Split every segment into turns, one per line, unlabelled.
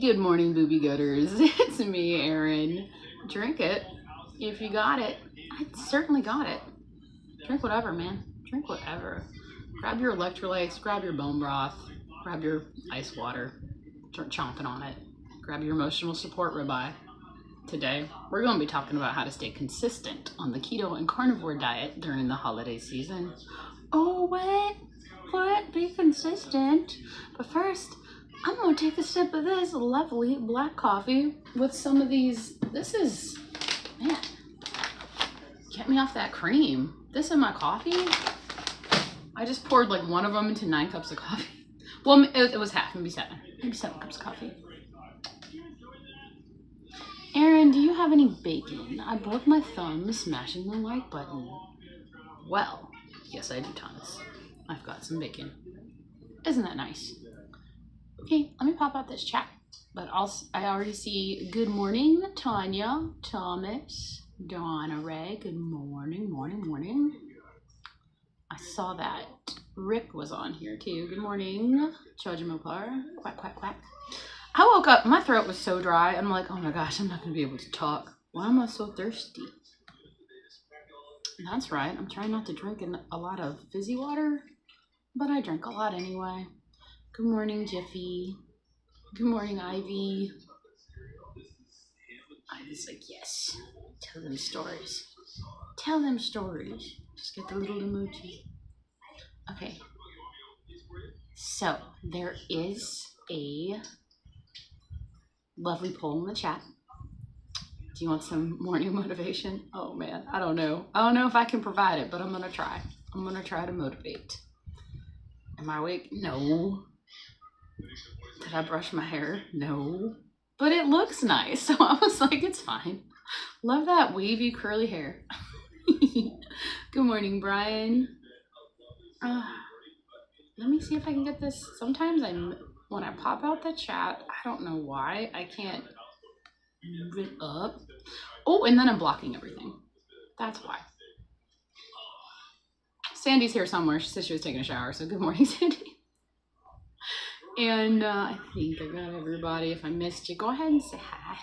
Good morning, Boobie Goaters. It's me, Erin. Drink it if you got it. I certainly got it. Drink whatever, man. Drink whatever. Grab your electrolytes, grab your bone broth, grab your ice water. Start chomping on it. Grab your emotional support ribeye. Today, we're going to be talking about how to stay consistent on the keto and carnivore diet during the holiday season. Oh, what? What? Be consistent? But first, I'm going to take a sip of this lovely black coffee with some of these. This is, man, get me off that cream. This in my coffee? I just poured like one of them into 9 cups of coffee. Well, it was half, maybe 7 cups of coffee. Erin, do you have any bacon? I broke my thumb smashing the like button. Well, yes I do, Thomas. I've got some bacon. Isn't that nice? Okay, let me pop out this chat. But I already see good morning, Tanya, Thomas, Donna Ray. Good morning, morning. I saw that Rick was on here too. Good morning, Chajamopar. Quack, quack, quack. I woke up, my throat was so dry. I'm like, oh my gosh, I'm not going to be able to talk. Why am I so thirsty? That's right. I'm trying not to drink a lot of fizzy water, but I drink a lot anyway. Good morning, Jiffy. Good morning, Ivy. Ivy's like, yes. Tell them stories. Tell them stories. Just get the little emoji. Okay. So, there is a lovely poll in the chat. Do you want some morning motivation? Oh man, I don't know. I don't know if I can provide it, but I'm gonna try. I'm gonna try to motivate. Am I awake? No. Did I brush my hair? No. But it looks nice, so I was like, it's fine. Love that wavy curly hair. Good morning, Brian. Let me see if I can get this. Sometimes when I pop out the chat, I don't know why I can't move it up. Oh, and then I'm blocking everything. That's why. Sandy's here somewhere. She said she was taking a shower, so good morning, Sandy. And I think I got everybody. If I missed you, go ahead and say hi.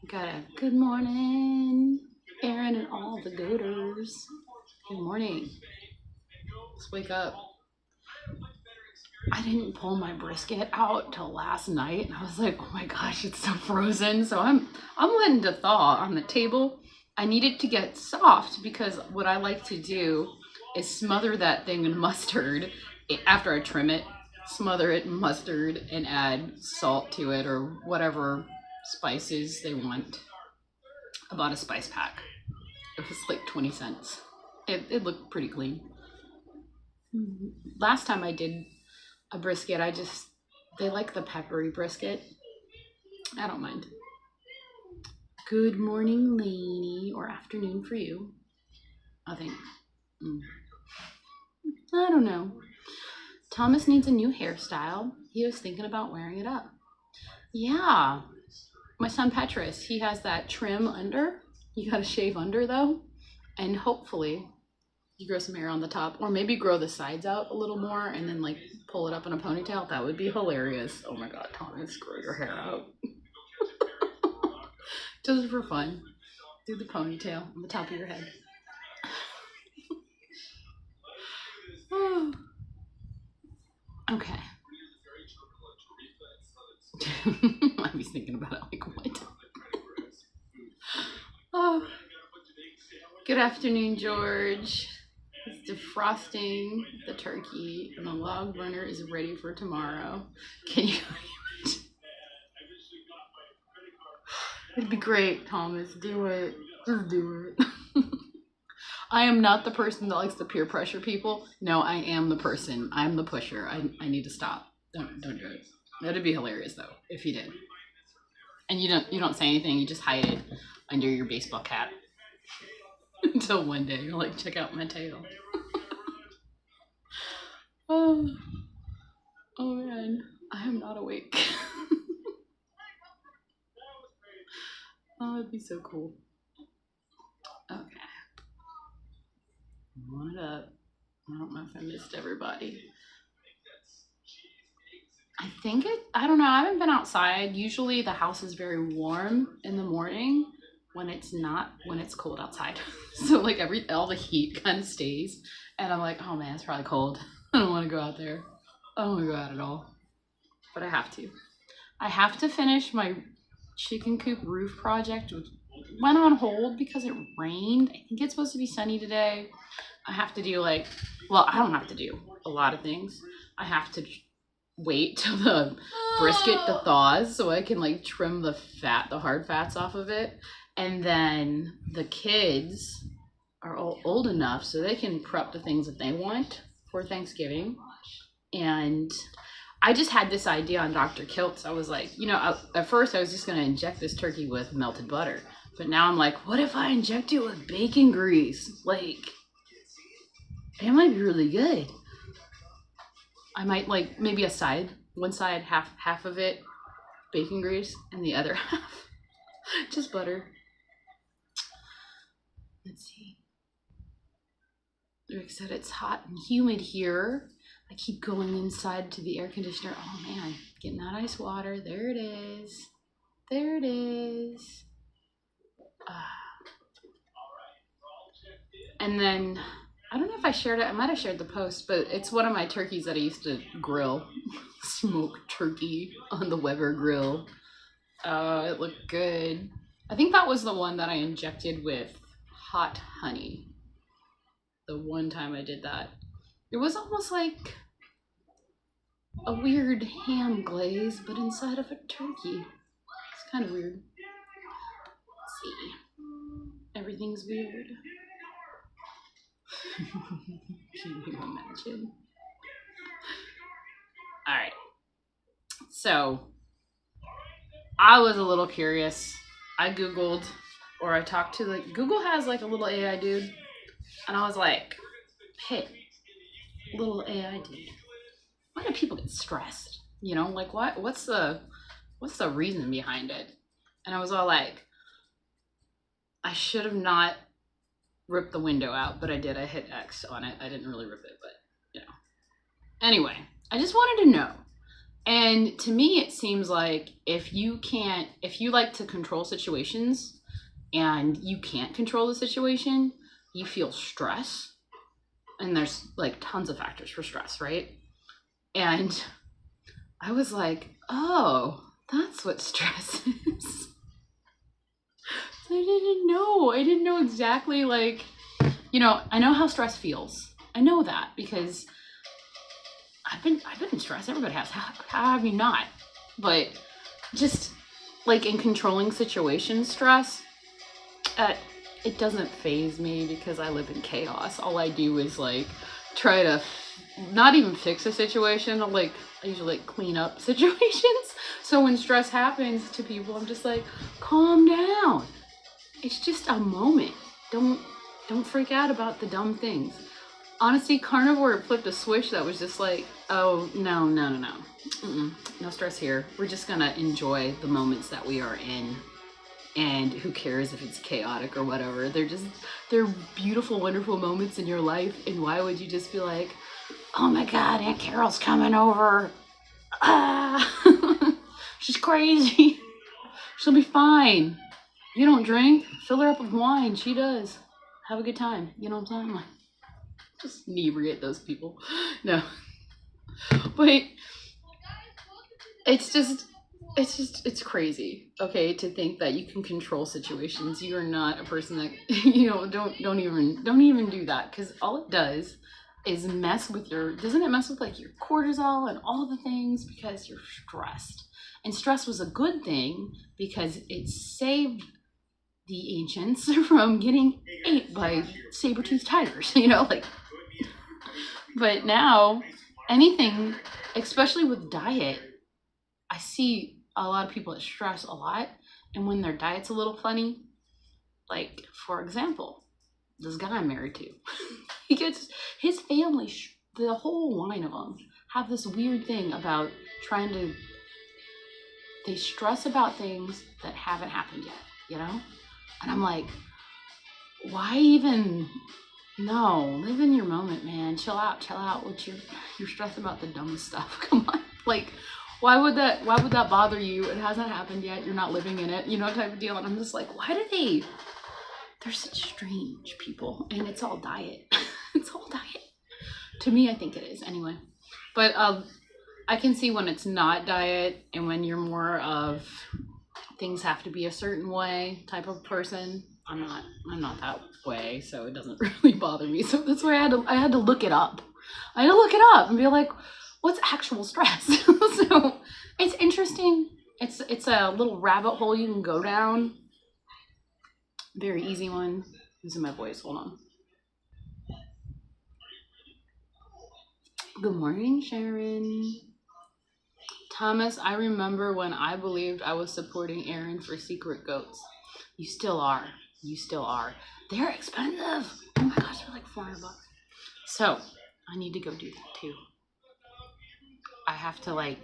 Got a good morning, Erin and all the goaters. Good morning. Let's wake up. I didn't pull my brisket out till last night, and I was like, oh my gosh, it's so frozen. So I'm letting it thaw on the table. I need it to get soft because what I like to do is smother that thing in mustard after I trim it. Smother it in mustard and add salt to it or whatever spices they want. I bought a spice pack. It was like 20 cents. It looked pretty clean. Last time I did a brisket, they like the peppery brisket. I don't mind. Good morning, Lainey, or afternoon for you, I think. I don't know. Thomas needs a new hairstyle. He was thinking about wearing it up. Yeah. My son Petrus, he has that trim under. You gotta shave under though. And hopefully you grow some hair on the top, or maybe grow the sides out a little more and then like pull it up in a ponytail. That would be hilarious. Oh my God, Thomas, grow your hair out. Just for fun. Do the ponytail on the top of your head. Oh. Okay. I was thinking about it like, what? Oh. Good afternoon, George. It's defrosting the turkey and the log burner is ready for tomorrow. Can you imagine? It'd be great, Thomas. Do it. Just do it. I am not the person that likes to peer pressure people. No, I am the person. I'm the pusher. I need to stop. Don't do it. That'd be hilarious though, if you did. And you don't say anything, you just hide it under your baseball cap. Until one day you're like, check out my tail. Oh man, I am not awake. Oh, it'd be so cool. Okay. Warm it up. I don't know if I missed everybody. I don't know. I haven't been outside. Usually the house is very warm in the morning when it's cold outside. So like all the heat kind of stays. And I'm like, oh man, it's probably cold. I don't want to go out there. I don't want to go out at all. But I have to. I have to finish my chicken coop roof project, which went on hold because it rained. I think it's supposed to be sunny today. I have to do I don't have to do a lot of things. I have to wait till the brisket thaws so I can like trim the hard fats off of it. And then the kids are all old enough so they can prep the things that they want for Thanksgiving. And I just had this idea on Dr. Kilt's. I was like, at first I was just going to inject this turkey with melted butter. But now I'm like, what if I inject it with bacon grease? Like, it might be really good. I might maybe one side, half of it, bacon grease, and the other half, just butter. Let's see. Rick said it's hot and humid here. I keep going inside to the air conditioner. Oh man, getting that ice water. There it is. There it is. And then, I don't know if I shared it. I might have shared the post, but it's one of my turkeys that I used to grill. Smoked turkey on the Weber grill. It looked good. I think that was the one that I injected with hot honey. The one time I did that. It was almost like a weird ham glaze, but inside of a turkey. It's kind of weird. Let's see. Everything's weird. Can you imagine? All right. So, I was a little curious. I Googled, or I talked to Google has a little AI dude. And I was like, hey, little AI dude, why do people get stressed? What's the reason behind it? And I was all like, I should have not ripped the window out, but I did. I hit X on it. I didn't really rip it, but Anyway, I just wanted to know. And to me, it seems like if you like to control situations and you can't control the situation, you feel stress. And there's tons of factors for stress, right? And I was like, oh, that's what stress is. So I didn't know exactly I know how stress feels. I know that because I've been in stress. Everybody has. How have you not? But just in controlling situations, stress, it doesn't faze me because I live in chaos. All I do is try to not even fix a situation. I usually clean up situations. So when stress happens to people, I'm just like, calm down. It's just a moment. Don't freak out about the dumb things. Honestly, Carnivore flipped a switch that was just oh, no. No stress here. We're just gonna enjoy the moments that we are in. And who cares if it's chaotic or whatever. They're beautiful, wonderful moments in your life. And why would you just be like, oh my God, Aunt Carol's coming over. She's crazy. She'll be fine. You don't drink, fill her up with wine. She does. Have a good time. You know what I'm saying? Just inebriate those people. No. But it's crazy, okay, to think that you can control situations. You are not a person that, don't even do that, because all it does is mess with doesn't it mess with your cortisol and all the things because you're stressed. And stress was a good thing because it saved the ancients from getting ate by saber-toothed tigers, But now, anything, especially with diet, I see a lot of people that stress a lot, and when their diet's a little funny, for example, this guy I'm married to, he gets his family, the whole line of them, have this weird thing about they stress about things that haven't happened yet, And I'm like, why even? No, live in your moment, man. Chill out. You're stressed about the dumbest stuff. Come on. Why would that bother you? It hasn't happened yet. You're not living in it, you know, type of deal. And I'm just like, why do they're such strange people, and it's all diet. It's all diet. To me, I think it is anyway. But I can see when it's not diet and when you're more of things have to be a certain way type of person. I'm not that way, so it doesn't really bother me. So that's why I had to look it up. I had to look it up and be like, what's actual stress? So it's interesting. It's a little rabbit hole you can go down. Very easy one. Losing my voice. Hold on. Good morning, Sharon. Thomas, I remember when I believed I was supporting Aaron for secret goats. You still are. You still are. They're expensive. Oh my gosh, they're like $400. So I need to go do that too. I have to like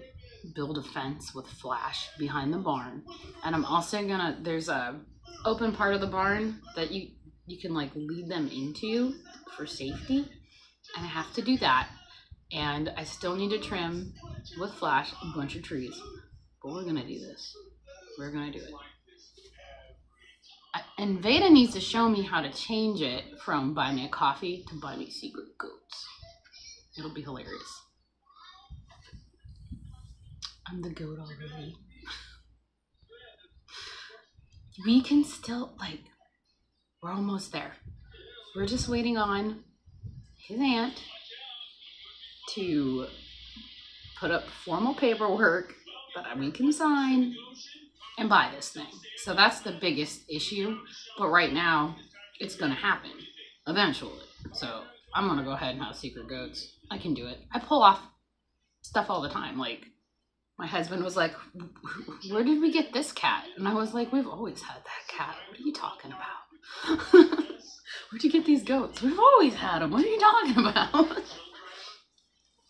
build a fence with flash behind the barn. And I'm also gonna, there's a open part of the barn that you can like lead them into for safety. And I have to do that. And I still need to trim with flash a bunch of trees. But we're gonna do this. We're gonna do it. And Vada needs to show me how to change it from buy me a coffee to buy me secret goats. It'll be hilarious. I'm the goat already. We can still, like, we're almost there. We're just waiting on his aunt to put up formal paperwork that we can sign and buy this thing. So that's the biggest issue. But right now, it's going to happen eventually. So I'm going to go ahead and have secret goats. I can do it. I pull off stuff all the time. Like, my husband was like, where did we get this cat? And I was like, we've always had that cat. What are you talking about? Where'd you get these goats? We've always had them. What are you talking about?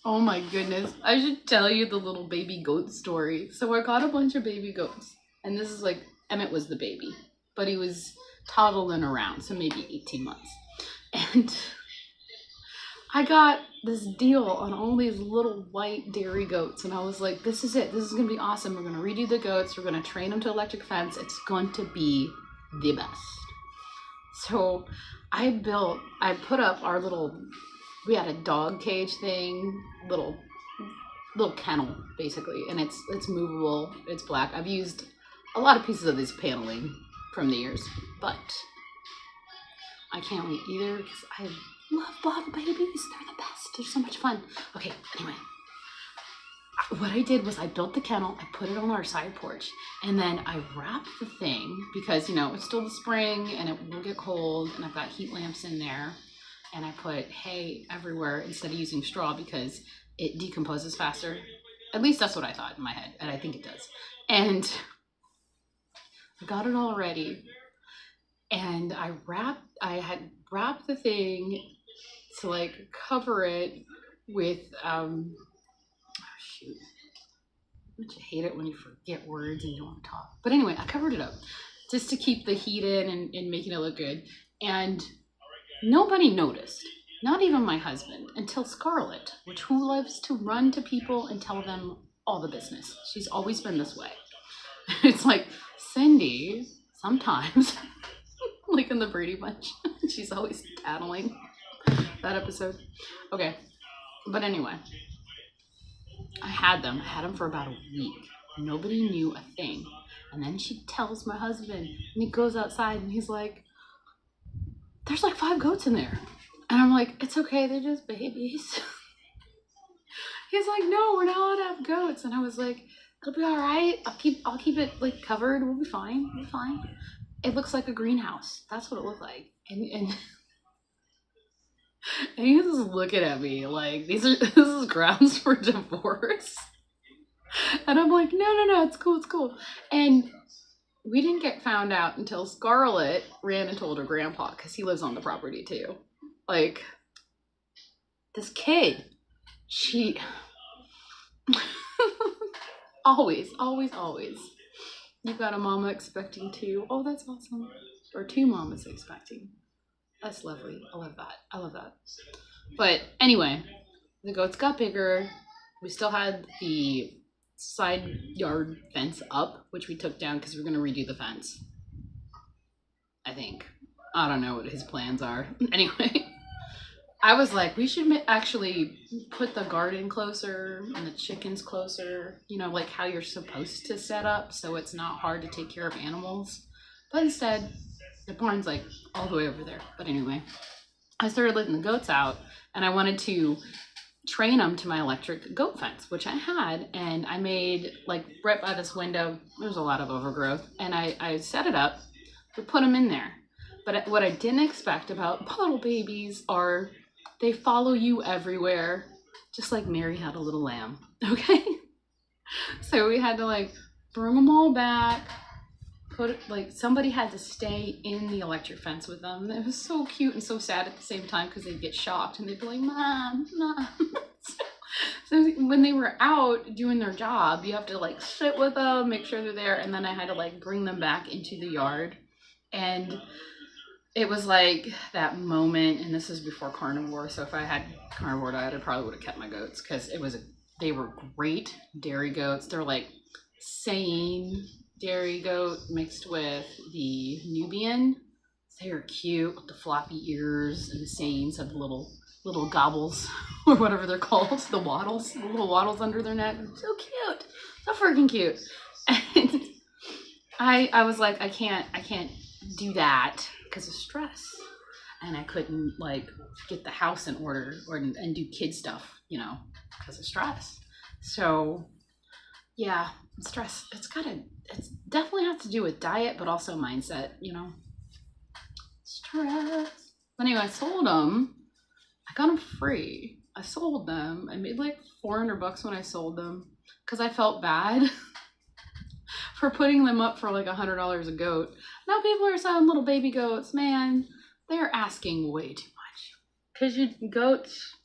Oh my goodness. I should tell you the little baby goat story. So I got a bunch of baby goats. And this is like, Emmett was the baby. But he was toddling around, so maybe 18 months. And I got this deal on all these little white dairy goats. And I was like, this is it. This is going to be awesome. We're going to redo the goats. We're going to train them to electric fence. It's going to be the best. So I put up our little, we had a dog cage thing, little kennel basically. And it's movable. It's black. I've used a lot of pieces of this paneling from the years, but I can't wait either because I love bottle babies. They're the best. They're so much fun. Okay, anyway, what I did was I built the kennel, I put it on our side porch, and then I wrapped the thing because, you know, it's still the spring and it will get cold, and I've got heat lamps in there, and I put hay everywhere instead of using straw because it decomposes faster. At least that's what I thought in my head, and I think it does. And I got it all ready, and I had wrapped the thing to like cover it with shoot, don't you hate it when you forget words and you don't want to talk? But anyway, I covered it up just to keep the heat in and making it look good. And nobody noticed, not even my husband, until Scarlett, who loves to run to people and tell them all the business. She's always been this way. It's like Cindy, sometimes, like in the Brady Bunch, she's always tattling. That episode. Okay, but anyway, I had them for about a week. Nobody knew a thing. And then she tells my husband, and he goes outside and he's like, there's like 5 goats in there. And I'm like, it's okay, they're just babies. He's like, no, we're not allowed to have goats. And I was like, it'll be all right. I'll keep it like covered. We'll be fine. We'll be fine. It looks like a greenhouse. That's what it looked like. And he was just looking at me like, this is grounds for divorce. And I'm like, no, it's cool. And we didn't get found out until Scarlett ran and told her grandpa, because he lives on the property too. Like, this kid, she always. You've got a mama expecting 2. Oh, that's awesome. Or 2 mamas expecting. That's lovely. I love that. But anyway, the goats got bigger. We still had the side yard fence up, which we took down because we're going to redo the fence. I think. I don't know what his plans are. Anyway, I was like, we should actually put the garden closer and the chickens closer, you know, like how you're supposed to set up so it's not hard to take care of animals. But instead, the barn's like all the way over there. But anyway, I started letting the goats out and I wanted to train them to my electric goat fence, which I had, and I made like right by this window. There's a lot of overgrowth, and I set it up to put them in there. But what I didn't expect about bottle babies are they follow you everywhere, just like Mary had a little lamb. Okay, so we had to like bring them all back. Put it, like somebody had to stay in the electric fence with them. It was so cute and so sad at the same time because they'd get shocked and they'd be like, Mom, Mom. So when they were out doing their job, you have to like sit with them, make sure they're there, and then I had to like bring them back into the yard. And it was like that moment, and this is before carnivore, so if I had carnivore diet, I probably would have kept my goats because they were great dairy goats. They're like sane dairy goat mixed with the Nubian. They are cute with the floppy ears, and the Sains have the little gobbles or whatever they're called, the waddles, the little waddles under their neck. So cute, so freaking cute. And I was like, I can't do that because of stress, and I couldn't like get the house in order and do kid stuff, you know, because of stress. So yeah, stress. It's definitely has to do with diet, but also mindset, you know. Stress. Anyway, I sold them. I got them free. I sold them. I made like $400 when I sold them because I felt bad for putting them up for like $100 a goat. Now people are selling little baby goats. Man, they're asking way too much because goats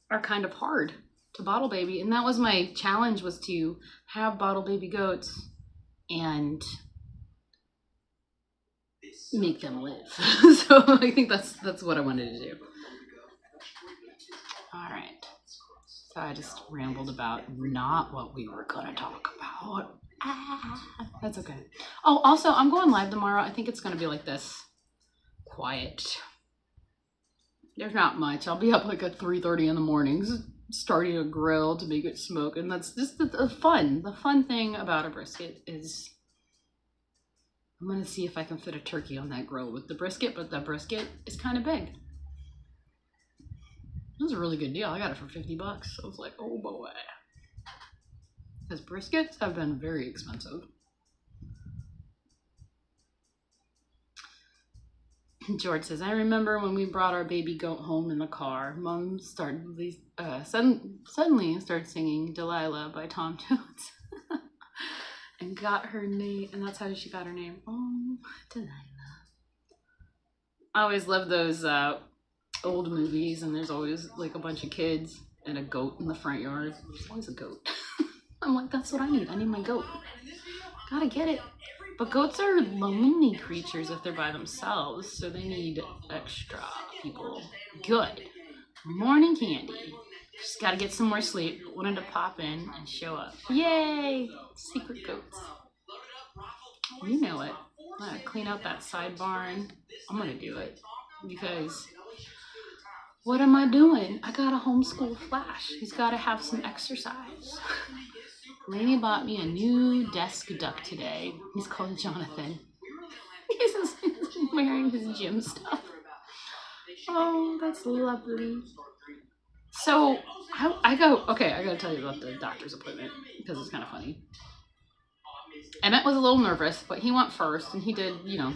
are kind of hard to bottle baby, and that was my challenge, was to have bottle baby goats and make them live. So I think that's what I wanted to do. All right, so I just rambled about not what we were gonna talk about. That's okay. Oh, also I'm going live tomorrow. I think it's gonna be like this, quiet. There's not much. I'll be up like at 3:30 in the mornings, starting a grill to make it smoke, and that's just the fun thing about a brisket is I'm gonna see if I can fit a turkey on that grill with the brisket, but the brisket is kind of big. It was a really good deal. I got it for $50. I was like, oh boy, because briskets have been very expensive. George says, I remember when we brought our baby goat home in the car, Mom suddenly started singing Delilah by Tom Jones and got her name, and that's how she got her name. Oh, Delilah. I always love those old movies, and there's always like a bunch of kids and a goat in the front yard. There's always a goat. I'm like, that's what I need. I need my goat. Gotta get it. But goats are lonely creatures if they're by themselves, so they need extra people. Good. Morning candy. Just gotta get some more sleep. Wanted to pop in and show up. Yay! Secret goats. You know it. I'm gonna clean out that side barn. I'm gonna do it because what am I doing? I gotta homeschool Flash. He's gotta have some exercise. Lainey bought me a new desk duck today. He's called Jonathan. He's wearing his gym stuff. Oh, that's lovely. So I gotta tell you about the doctor's appointment because it's kind of funny. Emmett was a little nervous, but he went first, and he did, you know,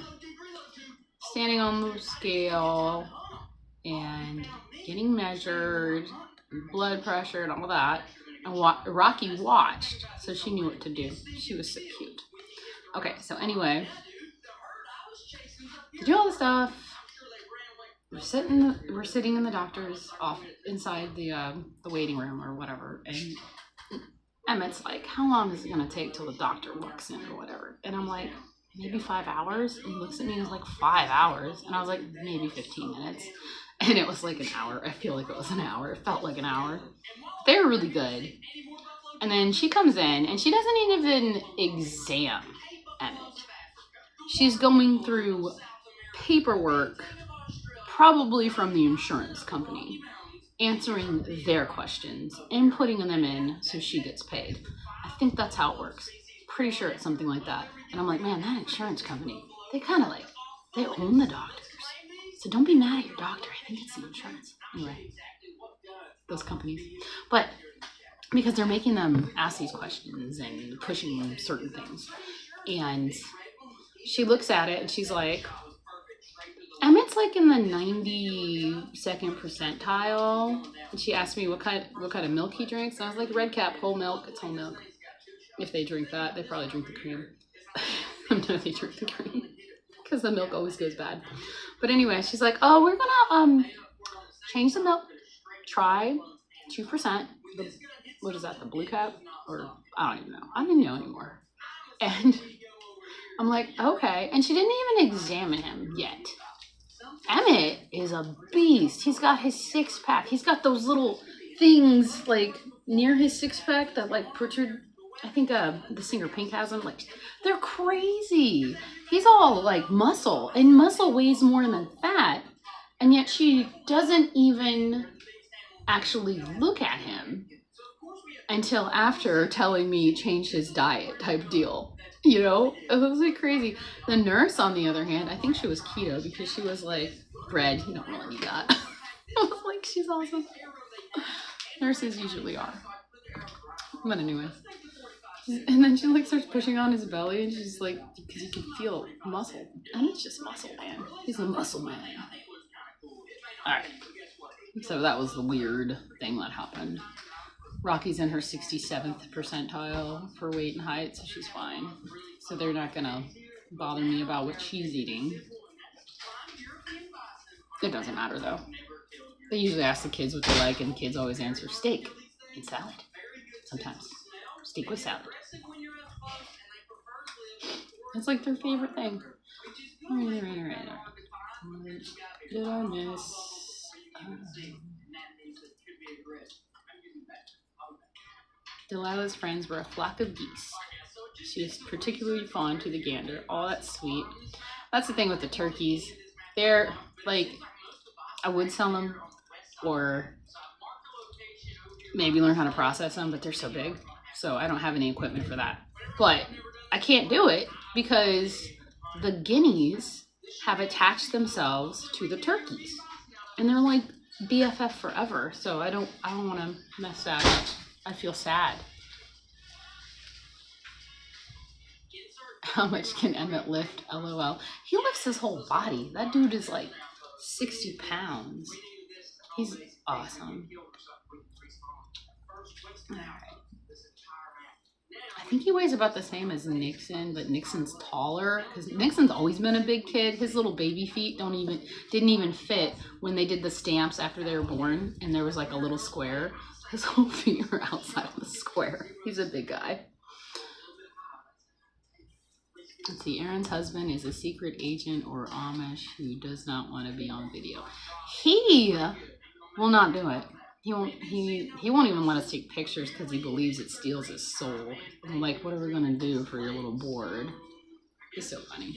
standing on the scale and getting measured, blood pressure and all that. And Rocky watched, so she knew what to do. She was so cute. Okay, so anyway, to do all the stuff, we're sitting in the doctor's office inside the waiting room or whatever, and Emmett's like, how long is it gonna take till the doctor walks in or whatever? And I'm like, maybe 5 hours. And he looks at me and he's like, 5 hours? And I was like, maybe 15 minutes. And it was like an hour. I feel like it was an hour. It felt like an hour. They were really good. And then she comes in and she doesn't even exam Emmett. She's going through paperwork, probably from the insurance company, answering their questions and putting them in so she gets paid. I think that's how it works. Pretty sure it's something like that. And I'm like, man, that insurance company, they kind of like, they own the doctors. So don't be mad at your doctor. I think it's the insurance. Anyway, those companies. But because they're making them ask these questions and pushing certain things. And she looks at it and she's like, Emmett's like in the 92nd percentile. And she asked me what kind of milk he drinks. And I was like, Red Cap, whole milk. It's whole milk. If they drink that, they probably drink the cream. I know they drink the cream because the milk always goes bad. But anyway, she's like, oh, we're gonna change the milk. Try 2%. What is that, the blue cap? Or I don't even know. I don't even know anymore. And I'm like, okay. And she didn't even examine him yet. Emmett is a beast. He's got his six-pack. He's got those little things like near his six-pack that like protrude. I think the singer Pink has them. Like, they're crazy. He's all like muscle, and muscle weighs more than fat. And yet she doesn't even actually look at him until after telling me change his diet type deal. You know, it was like crazy. The nurse, on the other hand, I think she was keto because she was like, bread, you don't really need that. I was like, she's awesome. Nurses usually are. But anyway. And then she like starts pushing on his belly and she's like, because you can feel muscle. And it's just muscle, man. He's a muscle man. Alright. So that was the weird thing that happened. Rocky's in her 67th percentile for weight and height, so she's fine. So they're not gonna bother me about what she's eating. It doesn't matter though. They usually ask the kids what they like, and the kids always answer steak and salad. Sometimes steak with salad. It's like their favorite thing. Alright. Did I miss? Delilah's friends were a flock of geese. She was particularly fond to the gander. Oh, that's sweet. That's the thing with the turkeys. They're like, I would sell them or maybe learn how to process them, but they're so big. So I don't have any equipment for that. But I can't do it because the guineas have attached themselves to the turkeys. And they're like BFF forever. So I don't want to mess that up. I feel sad. How much can Emmett lift? LOL. He lifts his whole body. That dude is like 60 pounds. He's awesome. Alright. I think he weighs about the same as Nixon, but Nixon's taller because Nixon's always been a big kid. His little baby feet didn't even fit when they did the stamps after they were born, and there was like a little square. His whole feet are outside of the square. He's a big guy. Let's see. Aaron's husband is a secret agent or Amish who does not want to be on video. He will not do it. He won't even let us take pictures because he believes it steals his soul. I'm like, what are we gonna do for your little board? It's so funny.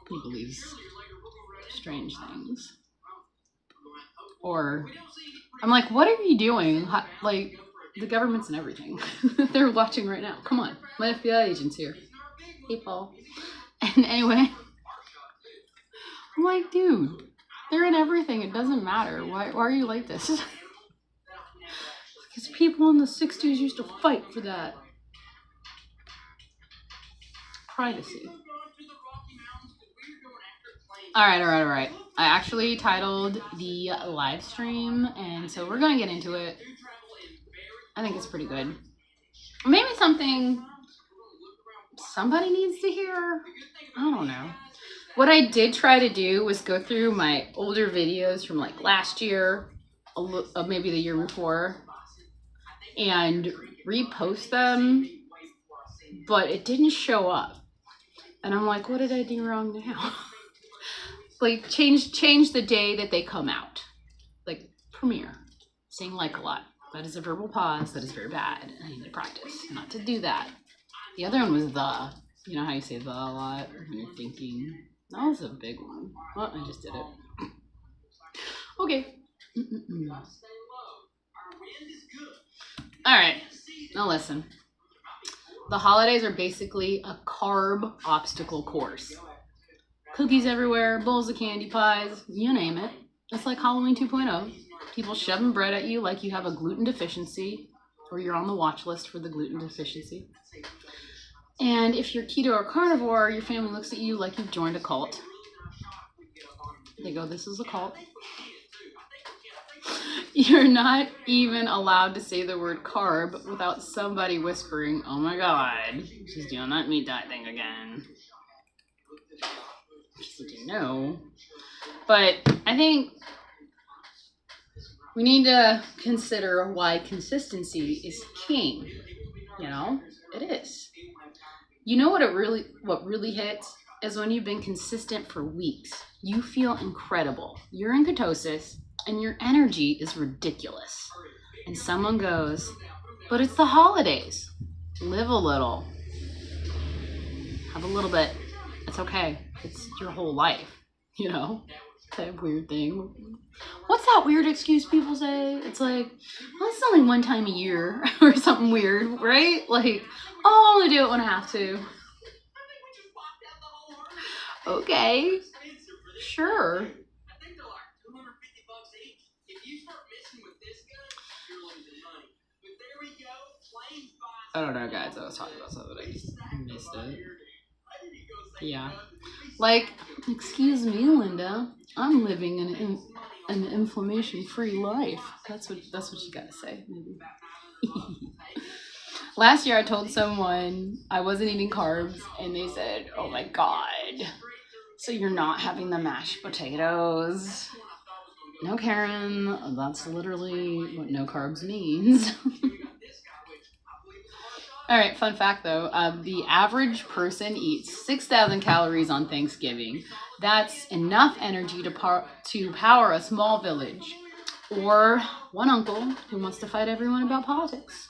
He believes strange things. Or I'm like, what are you doing? Like, the government's and everything. They're watching right now. Come on, my FBI agent's here. Hey, Paul. And anyway, I'm like, dude, they're in everything. It doesn't matter. Why are you like this? Because people in the 60s used to fight for that. Privacy. All right. I actually titled the live stream, and so we're going to get into it. I think it's pretty good. Maybe something somebody needs to hear. I don't know. What I did try to do was go through my older videos from like last year, maybe the year before, and repost them, but it didn't show up. And I'm like, what did I do wrong now? Like change the day that they come out. Like premiere. Saying like a lot. That is a verbal pause. That is very bad. I need to practice not to do that. The other one was the. You know how you say the a lot when you're thinking? That was a big one. Well, I just did it. Okay. All right. Now listen. The holidays are basically a carb obstacle course. Cookies everywhere, bowls of candy, pies, you name it. It's like Halloween 2.0. People shoving bread at you like you have a gluten deficiency or you're on the watch list for the gluten deficiency. And if you're keto or carnivore, your family looks at you like you've joined a cult. They go, this is a cult. You're not even allowed to say the word carb without somebody whispering, oh my God, she's doing that meat diet thing again. Just so you know. But I think we need to consider why consistency is king. You know, it is. You know what really hits is when you've been consistent for weeks. You feel incredible. You're in ketosis and your energy is ridiculous. And someone goes, but it's the holidays. Live a little. Have a little bit. It's okay. It's your whole life, you know? That weird thing. What's that weird excuse people say? It's like, well, it's only one time a year or something weird, right? Like, oh, I'll only do it when I have to. Okay. Sure. I don't know, guys. I was talking about something. I just missed it. Yeah. Like, excuse me, Linda. I'm living an inflammation-free life. That's what you gotta say. Maybe. Last year, I told someone I wasn't eating carbs, and they said, "Oh my God, so you're not having the mashed potatoes?" No, Karen. That's literally what no carbs means. All right, fun fact though, the average person eats 6,000 calories on Thanksgiving. That's enough energy to power a small village or one uncle who wants to fight everyone about politics.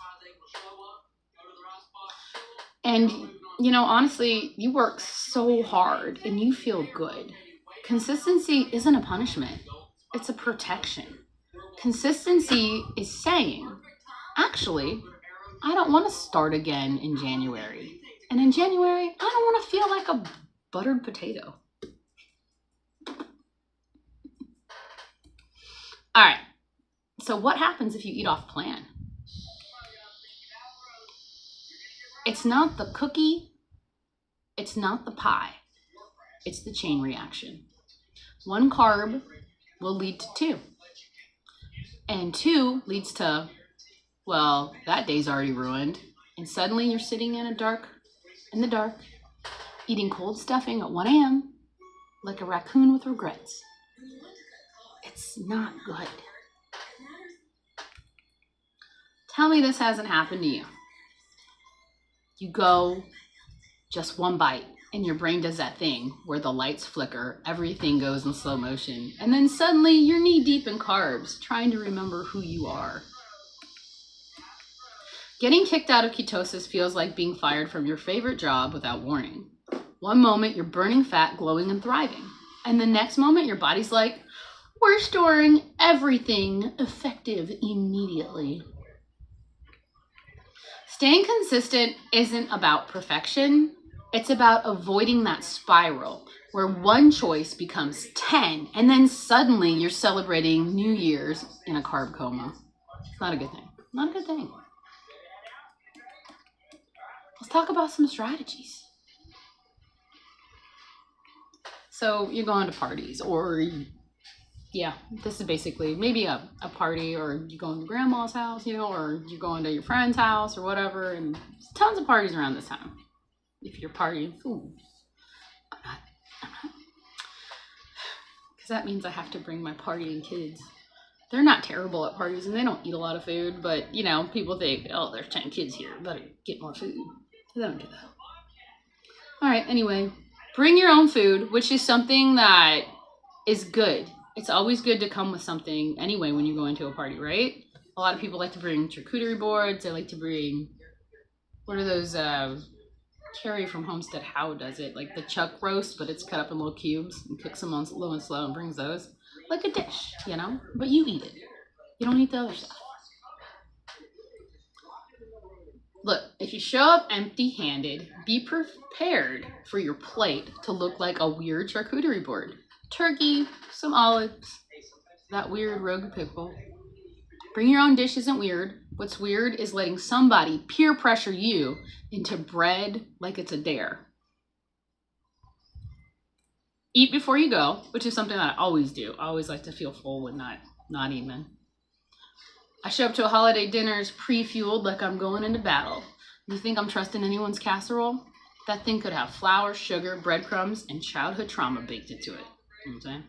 And, you know, honestly, you work so hard and you feel good. Consistency isn't a punishment. It's a protection. Consistency is saying, actually, I don't want to start again in January. And in January, I don't want to feel like a buttered potato. All right. So what happens if you eat off plan? It's not the cookie. It's not the pie. It's the chain reaction. One carb will lead to two. And two leads to, well, that day's already ruined. And suddenly you're sitting in the dark, eating cold stuffing at 1 a.m. like a raccoon with regrets. It's not good. Tell me this hasn't happened to you. You go just one bite and your brain does that thing where the lights flicker, everything goes in slow motion, and then suddenly you're knee deep in carbs, trying to remember who you are. Getting kicked out of ketosis feels like being fired from your favorite job without warning. One moment you're burning fat, glowing and thriving. And the next moment your body's like, we're storing everything effective immediately. Staying consistent isn't about perfection. It's about avoiding that spiral where one choice becomes 10 and then suddenly you're celebrating New Year's in a carb coma. It's not a good thing. Not a good thing. Let's talk about some strategies. So you're going to parties or, yeah, this is basically maybe a party, or you're going to grandma's house, you know, or you're going to your friend's house or whatever. And there's tons of parties around this time. If you're partying food, I'm not. Because that means I have to bring my partying kids. They're not terrible at parties and they don't eat a lot of food, but you know, people think, oh, there's 10 kids here, better get more food. They don't do that. All right, anyway, bring your own food, which is something that is good. It's always good to come with something anyway when you go into a party, right? A lot of people like to bring charcuterie boards. They like to bring, what are those, Terri from Homestead How does it, like the chuck roast, but it's cut up in little cubes and cooks them on low and slow and brings those like a dish, you know, but you eat it. You don't eat the other stuff. Look, if you show up empty-handed, be prepared for your plate to look like a weird charcuterie board. Turkey, some olives, that weird rogue pickle. Bring your own dish isn't weird. What's weird is letting somebody peer pressure you into bread like it's a dare. Eat before you go, which is something that I always do. I always like to feel full when not eating. I show up to a holiday dinners pre-fueled like I'm going into battle. You think I'm trusting anyone's casserole? That thing could have flour, sugar, breadcrumbs, and childhood trauma baked into it. You know what I'm saying?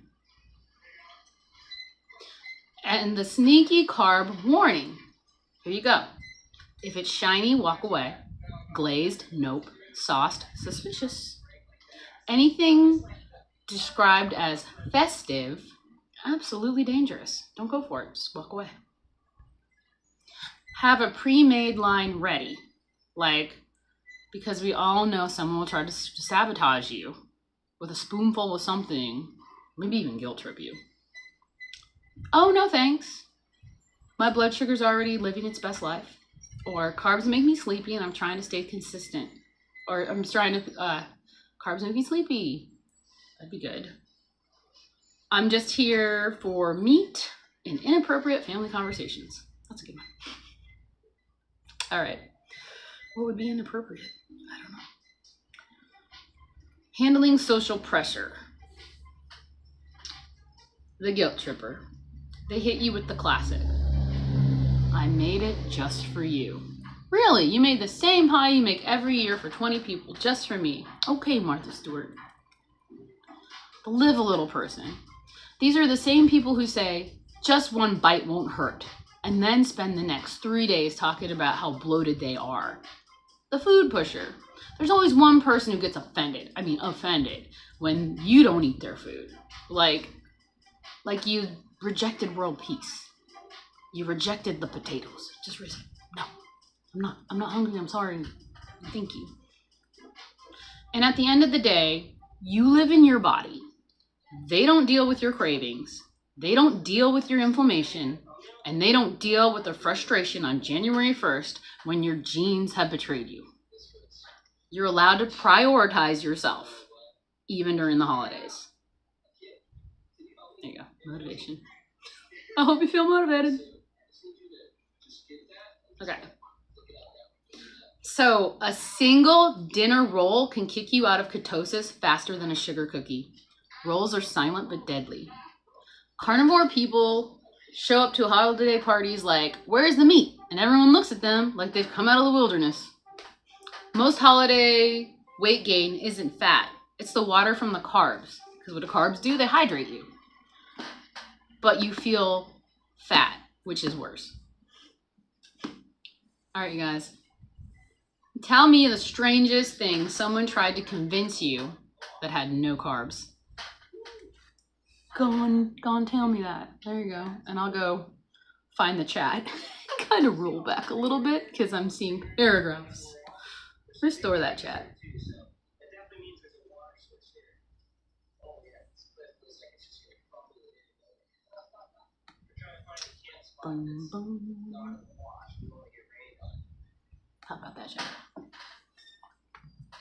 And the sneaky carb warning. Here you go. If it's shiny, walk away. Glazed, nope. Sauced, suspicious. Anything described as festive, absolutely dangerous. Don't go for it. Just walk away. Have a pre-made line ready. Like, because we all know someone will try to sabotage you with a spoonful of something, maybe even guilt trip you. Oh, no thanks. My blood sugar's already living its best life. Or carbs make me sleepy and I'm trying to stay consistent. Or I'm trying to, carbs make me sleepy. That'd be good. I'm just here for meat and inappropriate family conversations. That's a good one. All right. What would be inappropriate? I don't know. Handling social pressure. The guilt tripper. They hit you with the classic. I made it just for you. Really? You made the same pie you make every year for 20 people just for me. Okay, Martha Stewart. Live a little person. These are the same people who say, just one bite won't hurt, and then spend the next 3 days talking about how bloated they are. The food pusher. There's always one person who gets offended, when you don't eat their food. Like you rejected world peace. You rejected the potatoes. Just no, I'm not hungry, I'm sorry. Thank you. And at the end of the day, you live in your body. They don't deal with your cravings. They don't deal with your inflammation. And they don't deal with the frustration on January 1st when your genes have betrayed you. You're allowed to prioritize yourself, even during the holidays. There you go, motivation. I hope you feel motivated. Okay. So a single dinner roll can kick you out of ketosis faster than a sugar cookie. Rolls are silent but deadly. Carnivore people show up to holiday parties like, where's the meat? And everyone looks at them like they've come out of the wilderness. Most holiday weight gain isn't fat. It's the water from the carbs. Because what do carbs do? They hydrate you. But you feel fat, which is worse. All right, you guys. Tell me the strangest thing someone tried to convince you that had no carbs. Go on, tell me that. There you go. And I'll go find the chat. Kind of roll back a little bit because I'm seeing paragraphs. Restore that chat. Boom, boom. How about that, chat? Let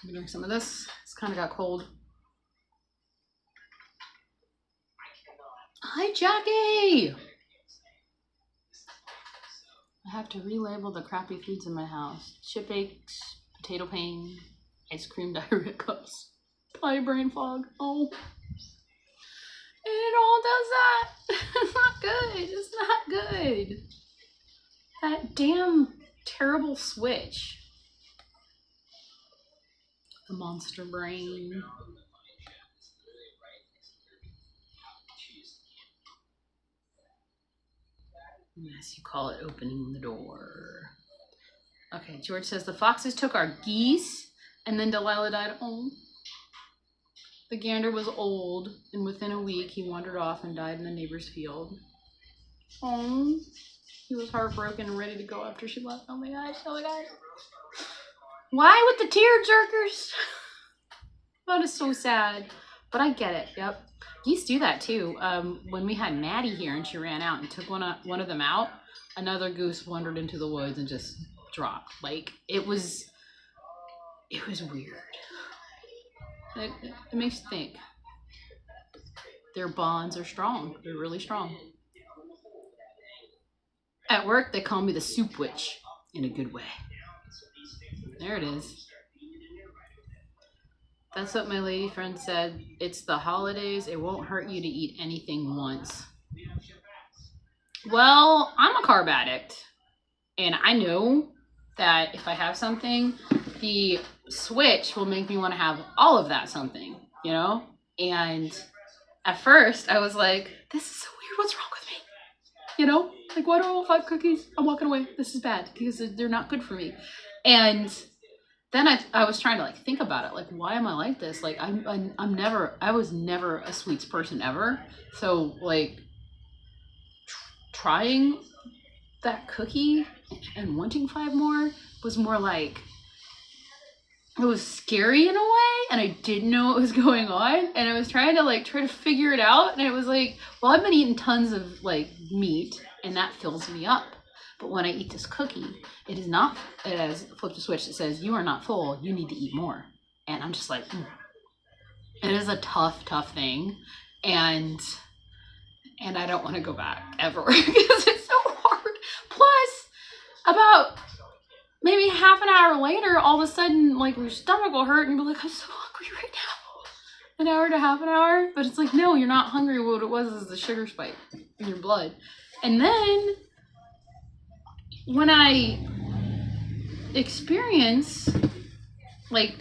me drink some of this. It's kind of got cold. Hi, Jackie! I have to relabel the crappy foods in my house. Chip aches, potato pain, ice cream diarrhea cups, pie brain fog. Oh. And it all does that. It's not good. It's not good. That damn terrible switch. The monster brain. Yes, you call it opening the door. Okay, George says the foxes took our geese and then Delilah died. Oh. The gander was old and within a week he wandered off and died in the neighbor's field. Oh. He was heartbroken and ready to go after she left. Oh my gosh, oh my gosh. Why with the tear jerkers? That is so sad. But I get it, yep. Geese do that too. When we had Maddie here and she ran out and took one of them out, another goose wandered into the woods and just dropped. Like, it was weird. It makes you think. Their bonds are strong. They're really strong. At work, they call me the soup witch in a good way. There it is. That's what my lady friend said. It's the holidays. It won't hurt you to eat anything once. Well, I'm a carb addict. And I know that if I have something, the switch will make me want to have all of that something, you know? And at first, I was like, this is so weird. What's wrong with me? You know? Like, why do I want 5 cookies? I'm walking away. This is bad because they're not good for me. And then I was trying to like think about it. Like, why am I like this? Like, I was never a sweets person ever. So like trying that cookie and wanting 5 more was more like, it was scary in a way, and I didn't know what was going on, and I was trying to figure it out, and it was like, well, I've been eating tons of like meat, and that fills me up. But when I eat this cookie, it is not, it has flipped a switch that says, you are not full, you need to eat more. And I'm just like, It is a tough thing, and I don't want to go back ever because it's so hard. Plus, about maybe half an hour later, all of a sudden, like, your stomach will hurt and you'll be like, I'm so hungry right now. An hour to half an hour. But it's like, no, you're not hungry. What it was is the sugar spike in your blood. And then when I experience, like,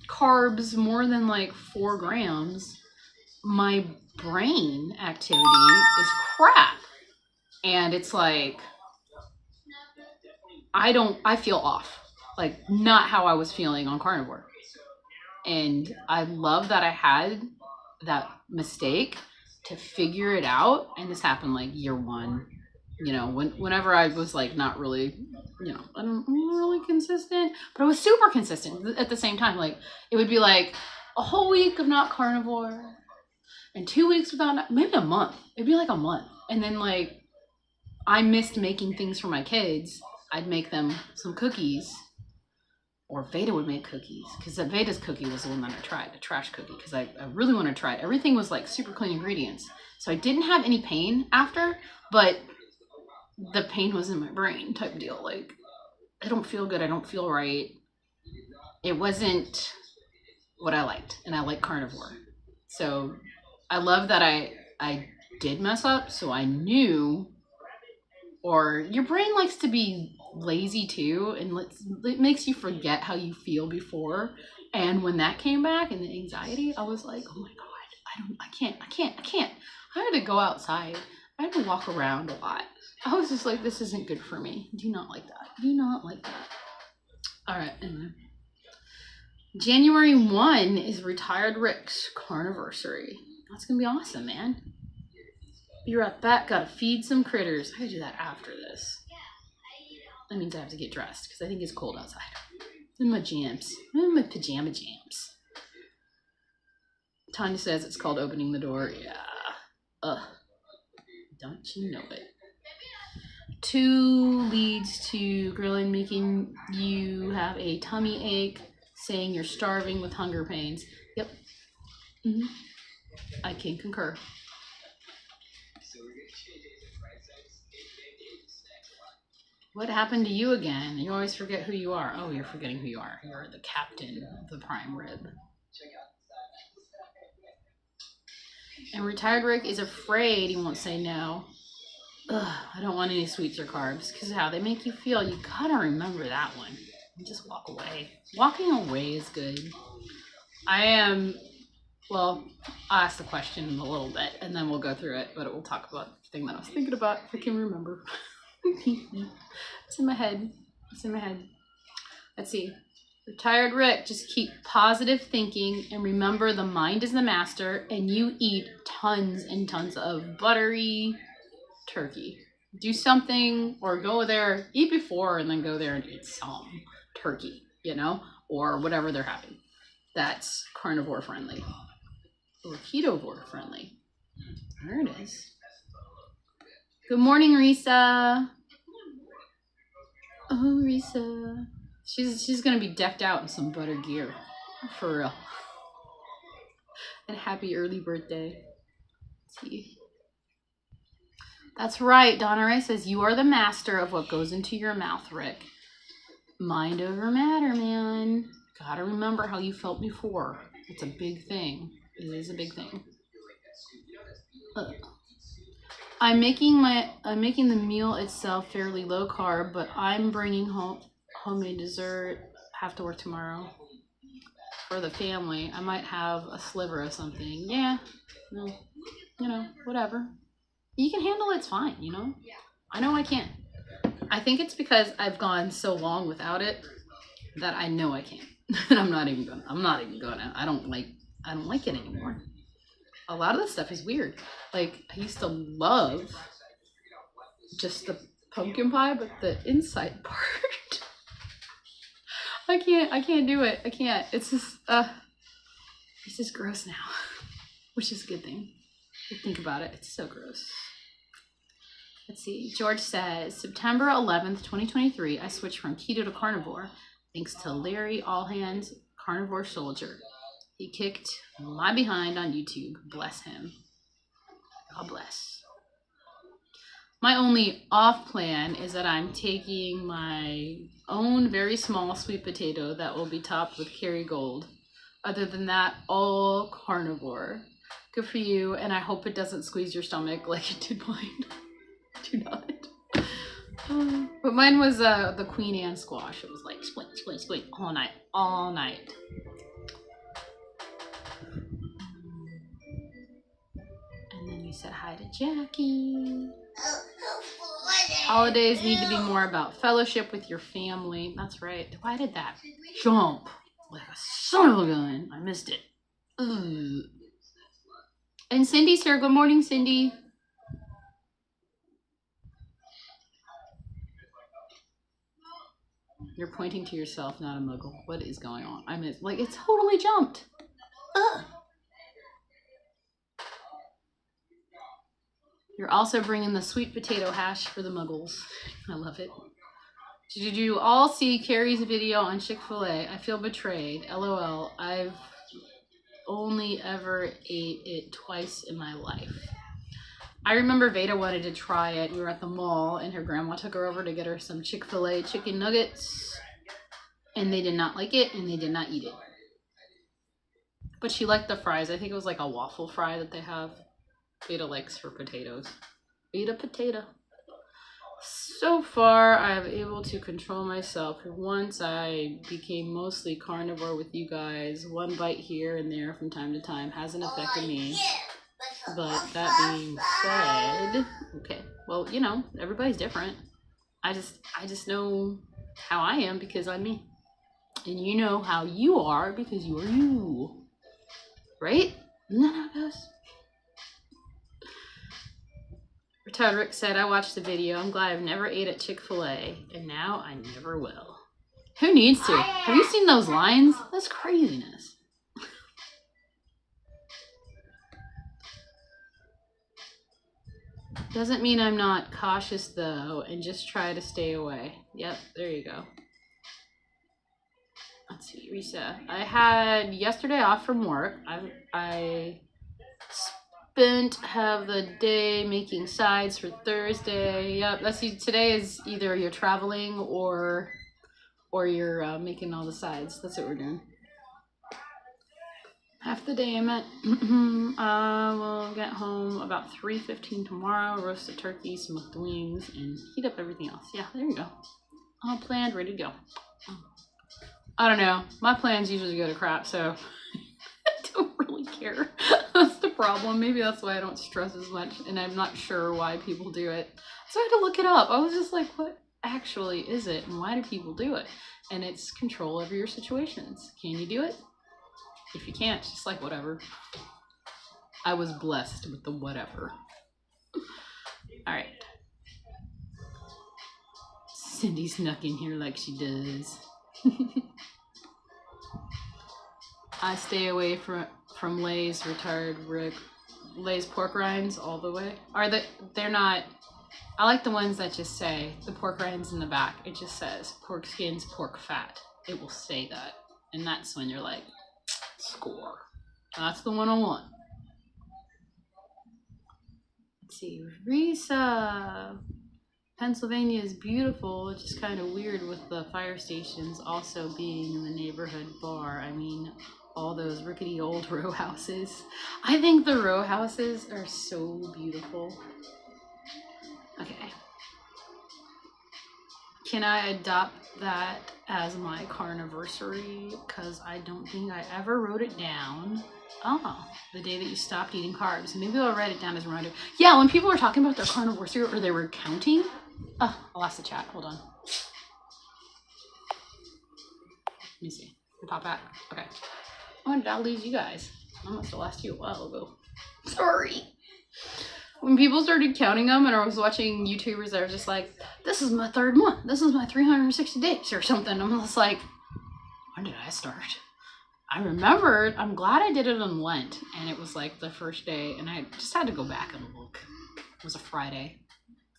carbs more than, like, 4 grams, my brain activity is crap. And it's like, I feel off, like not how I was feeling on carnivore. And I love that I had that mistake to figure it out. And this happened like year 1, you know, whenever I was like not really, you know, I'm really consistent, but I was super consistent at the same time. Like, it would be like a whole week of not carnivore and 2 weeks without, maybe a month. It'd be like a month. And then like I missed making things for my kids. I'd make them some cookies, or Vada would make cookies, because Vada's cookie was the one that I tried, a trash cookie, because I really want to try it. Everything was like super clean ingredients. So I didn't have any pain after, but the pain was in my brain type deal. Like, I don't feel good. I don't feel right. It wasn't what I liked, and I like carnivore. So I love that I did mess up, so I knew. Or your brain likes to be lazy too, and it makes you forget how you feel before. And when that came back and the anxiety, I was like, oh my God, I can't. I had to go outside. I had to walk around a lot. I was just like, this isn't good for me. Do not like that. Do not like that. All right, anyway. January 1 is Retired Rick's carniversary. That's gonna be awesome, man. Be right back. Gotta feed some critters. I gotta do that after this. That means I have to get dressed because I think it's cold outside. In my jams. In my pajama jams. Tanya says it's called opening the door. Yeah. Ugh. Don't you know it? 2 leads to grilling, making you have a tummy ache, saying you're starving with hunger pains. Yep. I can concur. What happened to you again? You always forget who you are. Oh, you're forgetting who you are. You're the captain of the prime rib. And Retired Rick is afraid he won't say no. Ugh, I don't want any sweets or carbs. Because how they make you feel, you gotta remember that one. And just walk away. Walking away is good. Well, I'll ask the question in a little bit, and then we'll go through it, but we'll talk about the thing that I was thinking about, if I can remember. It's in my head. Let's see. Retired Rick, just keep positive thinking and remember the mind is the master, and you eat tons and tons of buttery turkey. Do something or go there, eat before and then go there and eat some turkey, you know, or whatever they're having. That's carnivore friendly or ketovore friendly. There it is. Good morning, Risa. Oh, Risa. She's gonna be decked out in some butter gear. For real. And happy early birthday. Let's see. That's right. Donna Ray says, you are the master of what goes into your mouth, Rick. Mind over matter, man. Gotta remember how you felt before. It's a big thing. It is a big thing. I'm making the meal itself fairly low carb, but I'm bringing homemade dessert. Have to work tomorrow for the family. I might have a sliver of something. Yeah, no, you know, whatever. You can handle it. It's fine. You know. I know I can't. I think it's because I've gone so long without it that I know I can't. And I'm not even gonna. I don't like it anymore. A lot of this stuff is weird. Like, I used to love just the pumpkin pie, but the inside part, I can't do it. I can't. It's just gross now, which is a good thing. If you think about it, it's so gross. Let's see. George says, September 11th, 2023, I switched from keto to carnivore thanks to Larry Allhands, carnivore soldier. He kicked my behind on YouTube. Bless him. God bless. My only off plan is that I'm taking my own very small sweet potato that will be topped with Kerrygold. Other than that, all carnivore. Good for you, and I hope it doesn't squeeze your stomach like it did mine. Do not. But mine was the Queen Anne squash. It was like squint, squint, squint all night. All night. And then you said hi to Jackie. Holidays need to be more about fellowship with your family. That's right. Why did that jump like a son of a gun? I missed it. Ugh. And Cindy's here. Good morning, Cindy. You're pointing to yourself, not a muggle. What is going on? I missed. Like, it totally jumped. Ugh. You're also bringing the sweet potato hash for the muggles. I love it. Did you all see Carrie's video on Chick-fil-A? I feel betrayed. LOL. I've only ever ate it twice in my life. I remember Vada wanted to try it. We were at the mall and her grandma took her over to get her some Chick-fil-A chicken nuggets. And they did not like it and they did not eat it. But she liked the fries. I think it was like a waffle fry that they have. Vada likes her potatoes. Vada potato. So far, I'm able to control myself. Once I became mostly carnivore with you guys, one bite here and there from time to time hasn't affected me. But that being said, okay, well, you know, everybody's different. I just know how I am because I'm me. And you know how you are because you are you. Right? Isn't that how it goes? Retired Rick said, I watched the video. I'm glad I've never ate at Chick-fil-A, and now I never will. Who needs to? Have you seen those lines? That's craziness. Doesn't mean I'm not cautious, though, and just try to stay away. Yep, there you go. Let's see, Risa. I had yesterday off from work. I have the day making sides for Thursday. Yep, let's see. Today is either you're traveling or you're making all the sides. That's what we're doing. Half the day I meant. I will get home about 3:15 tomorrow. Roast the turkey, smoke the wings, and heat up everything else. Yeah, there you go. All planned, ready to go. I don't know. My plans usually go to crap, so I don't really care. That's the problem. Maybe that's why I don't stress as much, and I'm not sure why people do it. So I had to look it up. I was just like, what actually is it, and why do people do it? And it's control over your situations. Can you do it? If you can't, just like whatever. I was blessed with the whatever. All right. Cindy snuck in here like she does. I stay away from Lay's, retired Rick. Lay's pork rinds all the way. They're not, I like the ones that just say, the pork rinds in the back, it just says pork skins, pork fat. It will say that. And that's when you're like, score. That's the one I want. Let's see, Risa. Pennsylvania is beautiful. It's just kind of weird with the fire stations also being in the neighborhood bar. I mean, all those rickety old row houses. I think the row houses are so beautiful. Okay. Can I adopt that as my carniversary? Because I don't think I ever wrote it down. Oh, the day that you stopped eating carbs. Maybe I'll write it down as a reminder. Yeah, when people were talking about their carniversary or they were counting. Oh, I lost the chat. Hold on. Let me see. Pop back. Okay. When did I lose you guys? I must have lost you a while ago. Sorry. When people started counting them and I was watching YouTubers that were just like, this is my third month. This is my 360 days or something. I'm just like, when did I start? I remembered, I'm glad I did it on Lent. And it was like the first day. And I just had to go back and look. It was a Friday.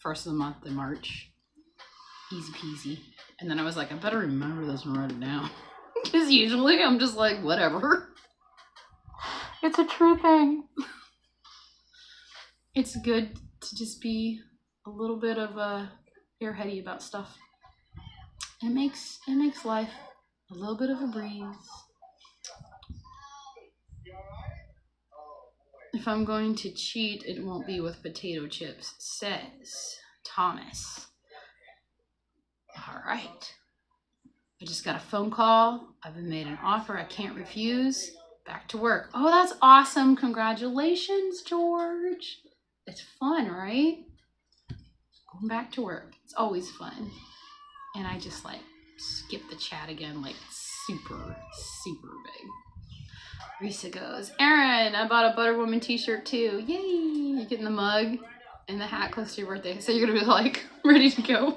First of the month in March. Easy peasy. And then I was like, I better remember this and write it down. Because usually I'm just like, whatever. It's a true thing. It's good to just be a little bit of a airheady about stuff. It makes life a little bit of a breeze. If I'm going to cheat, it won't be with potato chips, says Thomas. All right. I just got a phone call. I've been made an offer I can't refuse. Back to work. Oh, that's awesome. Congratulations, George. It's fun, right? Going back to work. It's always fun. And I just like skip the chat again, like super big. Risa goes, Erin, I bought a Butter Woman t-shirt too. Yay! You're getting the mug and the hat close to your birthday. So you're gonna be like ready to go.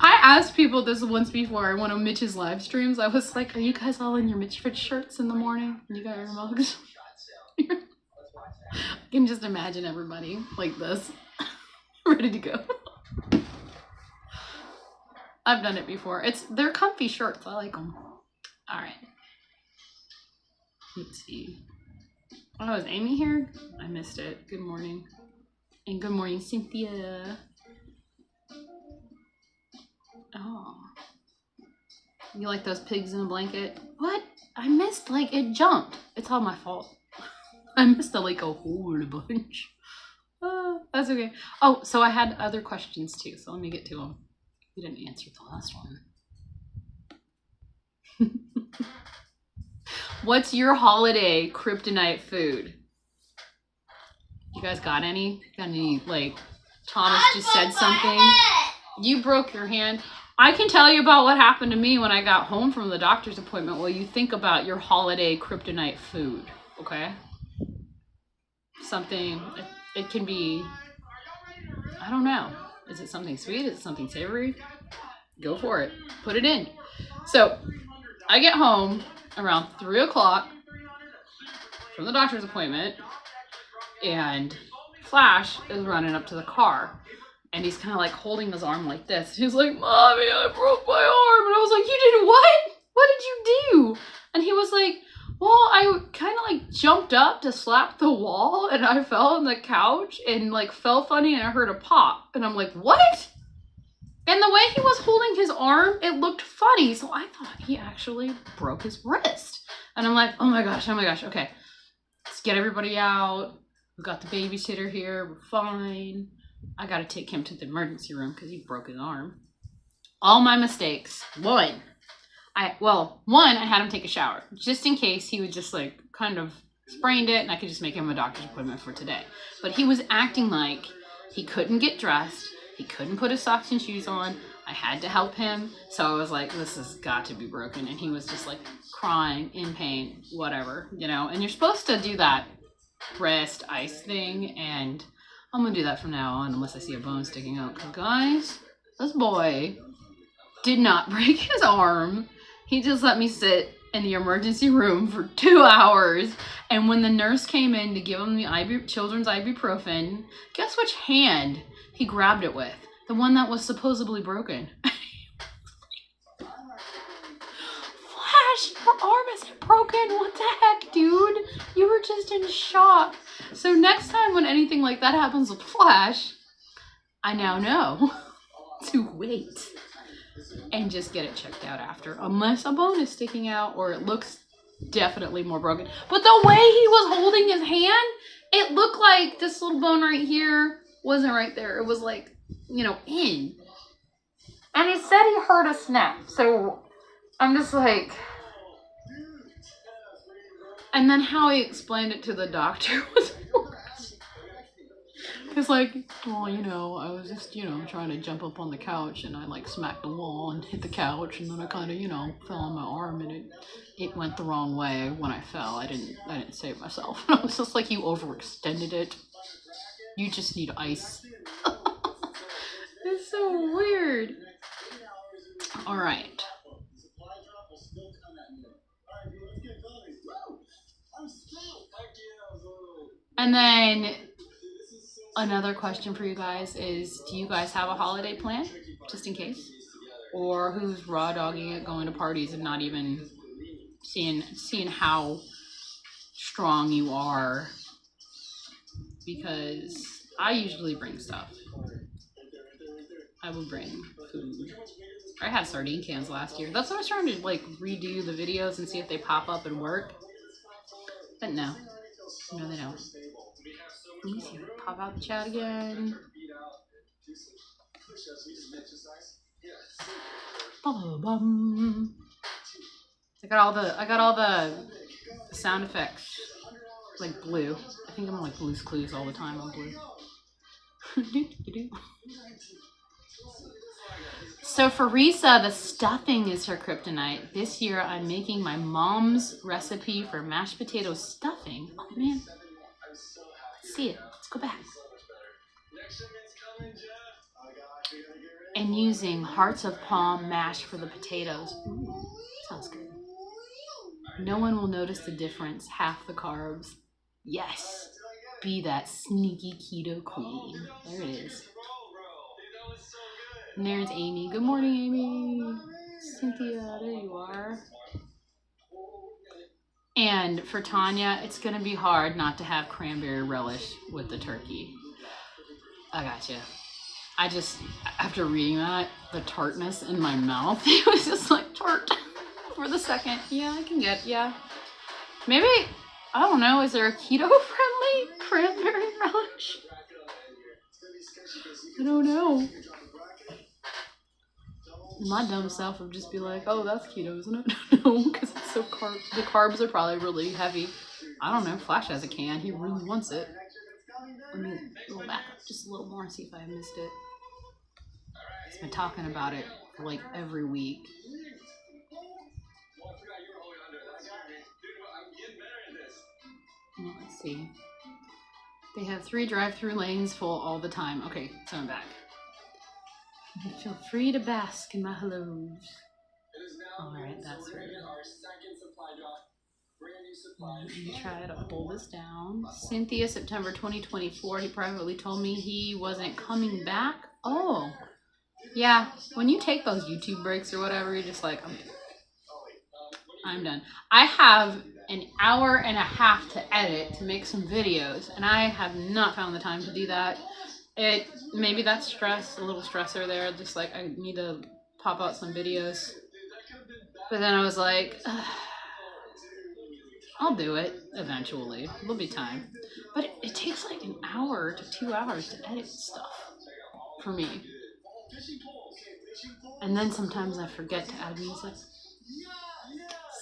I asked people this once before on one of Mitch's live streams. I was like, are you guys all in your Mitchford shirts in the morning? And you got your mugs? I can just imagine everybody like this, ready to go. I've done it before. They're comfy shirts. I like them. All right. Let's see. Oh, is Amy here? I missed it. Good morning. And good morning, Cynthia. Oh. You like those pigs in a blanket? What? I missed, like, it jumped. It's all my fault. I missed, like, a whole bunch. That's okay. Oh, so I had other questions, too, so let me get to them. You didn't answer the last one. What's your holiday kryptonite food? You guys got any? Got any, like, Thomas just said something? You broke your hand. I can tell you about what happened to me when I got home from the doctor's appointment while you think about your holiday kryptonite food, okay? Something, it can be, I don't know. Is it something sweet? Is it something savory? Go for it. Put it in. So, I get home around 3 o'clock from the doctor's appointment, and Flash is running up to the car. And he's kind of like holding his arm like this. He's like, Mommy, I broke my arm. And I was like, you did what? What did you do? And he was like, well, I kind of like jumped up to slap the wall and I fell on the couch and like fell funny and I heard a pop. And I'm like, what? And the way he was holding his arm, it looked funny. So I thought he actually broke his wrist. And I'm like, oh my gosh, okay. Let's get everybody out. We've got the babysitter here. We're fine. I gotta take him to the emergency room because he broke his arm. All my mistakes. One, I had him take a shower just in case he would just like kind of sprained it and I could just make him a doctor's appointment for today. But he was acting like he couldn't get dressed. He couldn't put his socks and shoes on. I had to help him. So I was like, this has got to be broken. And he was just like crying in pain, whatever, you know, and you're supposed to do that rest ice thing. And I'm going to do that from now on unless I see a bone sticking out. Because guys, this boy did not break his arm. He just let me sit in the emergency room for 2 hours. And when the nurse came in to give him the children's ibuprofen, guess which hand he grabbed it with? The one that was supposedly broken. Flash, your arm isn't broken. What the heck, dude? You were just in shock. So next time when anything like that happens with Flash, I now know to wait and just get it checked out after, unless a bone is sticking out or it looks definitely more broken. But the way he was holding his hand, it looked like this little bone right here wasn't right there. It was like, you know, in. And he said he heard a snap. So I'm just like, and then how he explained it to the doctor was worse. It's like, well, you know, I was just, you know, trying to jump up on the couch and I like smacked the wall and hit the couch and then I kind of, you know, fell on my arm and it went the wrong way when I fell. I didn't save myself. I was just like, you overextended it. You just need ice. It's so weird. All right. And then another question for you guys is, do you guys have a holiday plan, just in case? Or who's raw dogging it, going to parties and not even seeing how strong you are? Because I usually bring stuff. I will bring food. I had sardine cans last year. That's what I was trying to like redo the videos and see if they pop up and work. But no. No, they don't. Let me see. Pop out the chat again. Bum. I got all the sound effects like blue. I think I'm on like Blue's Clues all the time on blue. So for Risa, the stuffing is her kryptonite. This year I'm making my mom's recipe for mashed potato stuffing. Oh man. Let's see it. Let's go back. And using hearts of palm mash for the potatoes. Ooh, sounds good. No one will notice the difference. Half the carbs. Yes. Be that sneaky keto queen. There it is. And there's Amy. Good morning, Amy. Cynthia, there you are. And for Tanya, it's going to be hard not to have cranberry relish with the turkey. I gotcha. I just, after reading that, the tartness in my mouth, it was just like tart for the second. Yeah, I can get, yeah. Maybe, I don't know, is there a keto-friendly cranberry relish? I don't know. My dumb self would just be like, oh, that's keto, isn't it? No, because it's so the carbs are probably really heavy. I don't know. Flash has a can. He really wants it. Let me go back up just a little more and see if I missed it. He's been talking about it for like every week. Let's see. They have 3 drive-through lanes full all the time. Okay, so I'm back. Feel free to bask in my hellos. Alright, that's right. Let me try to pull this down. Cynthia, September 2024. He privately told me he wasn't coming back. Oh. Yeah, when you take those YouTube breaks or whatever, you're just like, I'm done. I have an hour and a half to edit to make some videos, and I have not found the time to do that. Maybe that's stress, a little stressor there, just like I need to pop out some videos. But then I was like, I'll do it eventually. There'll be time. But it takes like an hour to 2 hours to edit stuff for me. And then sometimes I forget to add music.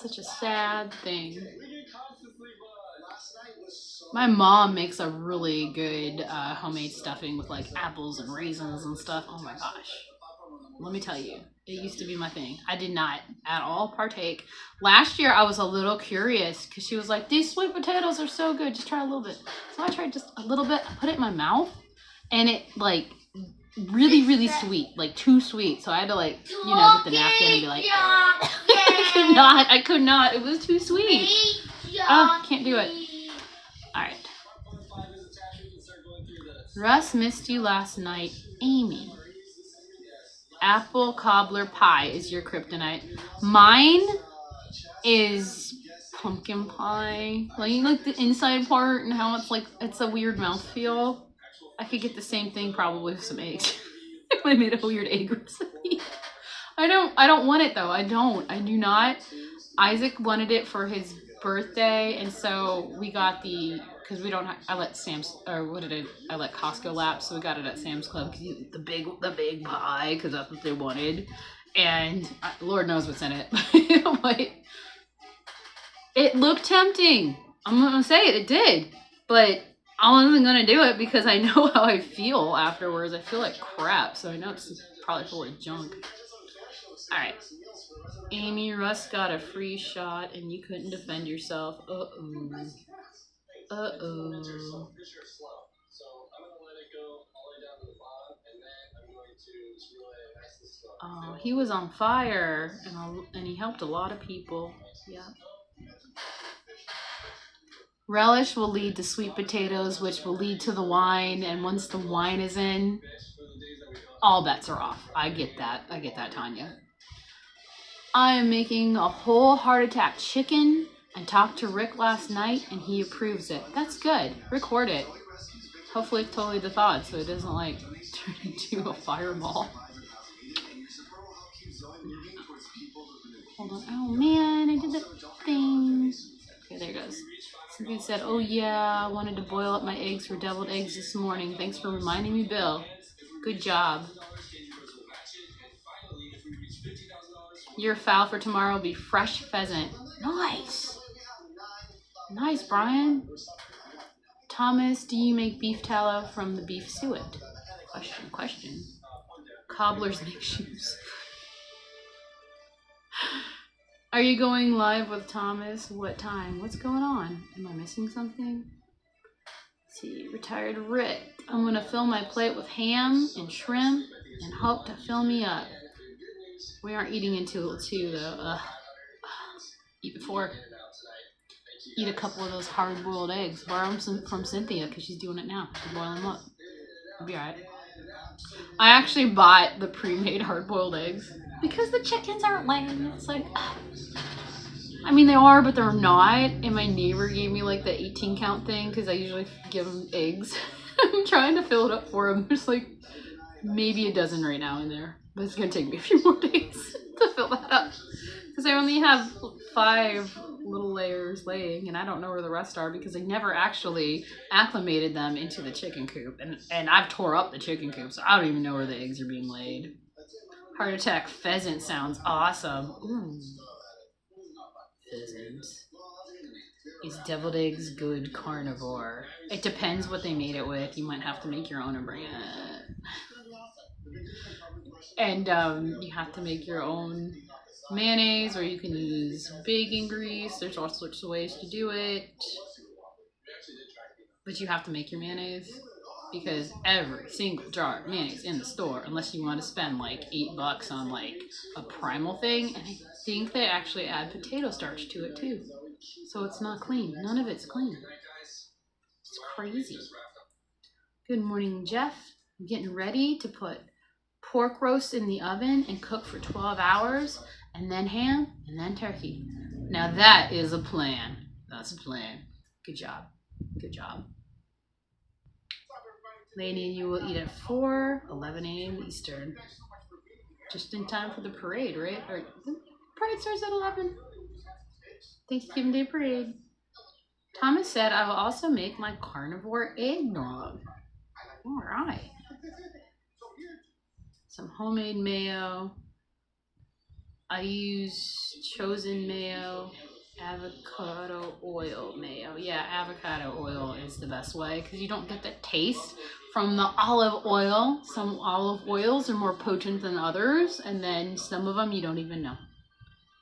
Such a sad thing. My mom makes a really good homemade stuffing with like apples and raisins and stuff. Oh my gosh. Let me tell you, it used to be my thing. I did not at all partake. Last year I was a little curious because she was like, these sweet potatoes are so good. Just try a little bit. So I tried just a little bit. I put it in my mouth and it like really, really sweet, like too sweet. So I had to like, you know, get the napkin and be like, I could not. It was too sweet. Oh, can't do it. All right. Russ missed you last night, Amy. Apple cobbler pie is your kryptonite. Mine is pumpkin pie. Like the inside part and how it's like, it's a weird mouthfeel. I could get the same thing probably with some eggs. If I made a weird egg recipe. I don't want it though. I do not. Isaac wanted it for his birthday, and so we got because we don't have, I let I let Costco lapse, so we got it at Sam's Club, the big pie, because that's what they wanted, and Lord knows what's in it. But it looked tempting. I'm gonna say it did, but I wasn't gonna do it because I know how I feel afterwards. I feel like crap, so I know it's probably full of junk. All right. Amy, Russ got a free shot and you couldn't defend yourself. Uh-oh. Uh-oh. Oh, he was on fire and he helped a lot of people. Yeah. Relish will lead to sweet potatoes, which will lead to the wine, and once the wine is in, all bets are off. I get that, Tanya. I am making a whole heart attack chicken. I talked to Rick last night and he approves it. That's good. Record it. Hopefully it's totally the thawed so it doesn't like turn into a fireball. Hold on. Oh man, I did the thing. Okay, there it goes. Somebody said, oh yeah, I wanted to boil up my eggs for deviled eggs this morning. Thanks for reminding me, Bill. Good job. Your fowl for tomorrow will be fresh pheasant. Nice. Nice, Brian. Thomas, do you make beef tallow from the beef suet? Question. Cobblers make shoes. Are you going live with Thomas? What time? What's going on? Am I missing something? Let's see, retired Rick. I'm gonna fill my plate with ham and shrimp and hope to fill me up. We aren't eating until 2 though. Eat before. Eat a couple of those hard-boiled eggs. Borrow them from Cynthia because she's doing it now. To boil them up. It'll be alright. I actually bought the pre-made hard-boiled eggs because the chickens aren't laying. It's like, I mean they are, but they're not. And my neighbor gave me like the 18 count thing because I usually give them eggs. I'm trying to fill it up for them. There's like maybe a dozen right now in there. But it's going to take me a few more days to fill that up. Because I only have 5 little layers laying, and I don't know where the rest are because I never actually acclimated them into the chicken coop. And I've tore up the chicken coop, so I don't even know where the eggs are being laid. Heart attack pheasant sounds awesome. Ooh. Pheasant. Is deviled eggs good carnivore? It depends what they made it with. You might have to make your own and bring it. And you have to make your own mayonnaise, or you can use bacon grease. There's all sorts of ways to do it. But you have to make your mayonnaise because every single jar of mayonnaise in the store, unless you want to spend like $8 on like a primal thing, and I think they actually add potato starch to it too. So it's not clean. None of it's clean. It's crazy. Good morning, Jeff. I'm getting ready to put pork roast in the oven and cook for 12 hours, and then ham, and then turkey. Now that is a plan. That's a plan. Good job. Good job. Lady and you will eat at 11 a.m. Eastern. Just in time for the parade, right? Or the parade starts at 11. Thanksgiving Day parade. Thomas said, I will also make my carnivore eggnog. All right. Some homemade mayo. I use chosen mayo, avocado oil mayo. Yeah, avocado oil is the best way because you don't get the taste from the olive oil. Some olive oils are more potent than others, and then some of them you don't even know.